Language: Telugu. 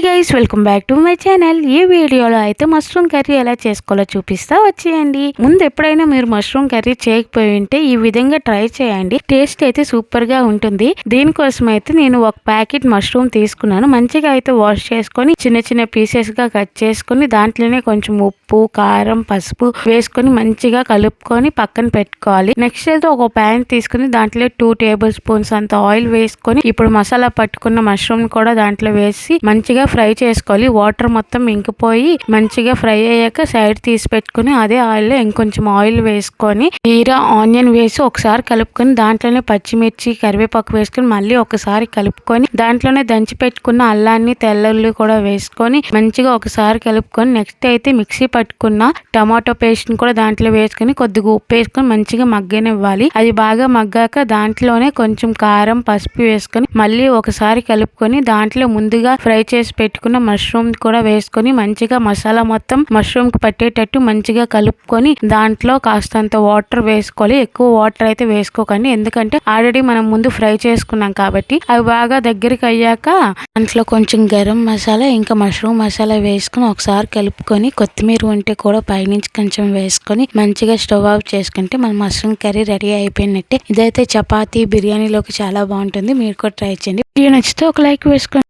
Guys, welcome back to my channel. ఈ వీడియోలో అయితే మష్రూమ్ కర్రీ ఎలా చేసుకోవాలో చూపిస్తా వచ్చేయండి. ముందు ఎప్పుడైనా మీరు మష్రూమ్ కర్రీ చేయకపోయి ఉంటే ఈ విధంగా ట్రై చేయండి. టేస్ట్ అయితే సూపర్ గా ఉంటుంది. దీనికోసం అయితే నేను ఒక ప్యాకెట్ మష్రూమ్ తీసుకున్నాను. మంచిగా అయితే వాష్ చేసుకొని చిన్న చిన్న పీసెస్ గా కట్ చేసుకొని దాంట్లోనే కొంచెం ఉప్పు, కారం, పసుపు వేసుకొని మంచిగా కలుపుకొని పక్కన పెట్టుకోవాలి. నెక్స్ట్ అయితే ఒక ప్యాన్ తీసుకుని దాంట్లో 2 టేబుల్ స్పూన్స్ అంత ఆయిల్ వేసుకొని ఇప్పుడు మసాలా పట్టుకున్న మష్రూమ్ కూడా దాంట్లో వేసి మంచిగా ఫ్రై చేసుకోవాలి. వాటర్ మొత్తం ఇంకిపోయి మంచిగా ఫ్రై అయ్యాక సైడ్ తీసి పెట్టుకుని అదే ఆయిల్లో ఇంకొంచెం ఆయిల్ వేసుకొని జీరా, ఆనియన్ వేసి ఒకసారి కలుపుకొని దాంట్లోనే పచ్చిమిర్చి, కరివేపాకు వేసుకొని మళ్ళీ ఒకసారి కలుపుకొని దాంట్లోనే దంచి పెట్టుకున్న అల్లాన్ని, తెల్లుల్లి కూడా వేసుకొని మంచిగా ఒకసారి కలుపుకొని నెక్స్ట్ అయితే మిక్సీ పట్టుకున్న టమాటో పేస్ట్ ని కూడా దాంట్లో వేసుకొని కొద్దిగా ఉప్పు వేసుకొని మంచిగా మగ్గనివ్వాలి. అది బాగా మగ్గాక దాంట్లోనే కొంచెం కారం, పసుపు వేసుకొని మళ్ళీ ఒకసారి కలుపుకొని దాంట్లో ముందుగా ఫ్రై చేసి పెట్టుకున్న మష్రూమ్ కూడా వేసుకొని మంచిగా మసాలా మొత్తం మష్రూమ్ కి పట్టేటట్టు మంచిగా కలుపుకొని దాంట్లో కాస్తంత వాటర్ వేసుకోవాలి. ఎక్కువ వాటర్ అయితే వేసుకోకండి, ఎందుకంటే ఆల్రెడీ మనం ముందు ఫ్రై చేసుకున్నాం కాబట్టి. అవి బాగా దగ్గరికి అయ్యాక దాంట్లో కొంచెం గరం మసాలా ఇంకా మష్రూమ్ మసాలా వేసుకొని ఒకసారి కలుపుకొని కొత్తిమీర ఉంటే కూడా పైనుంచి కొంచెం వేసుకొని మంచిగా స్టవ్ ఆఫ్ చేసుకుంటే మన మష్రూమ్ కర్రీ రెడీ అయిపోయినట్టే. ఇదైతే చపాతీ, బిర్యానీలోకి చాలా బాగుంటుంది. మీరు కూడా ట్రై చేయండి. వీడియో నచ్చితే ఒక లైక్ వేసుకోండి.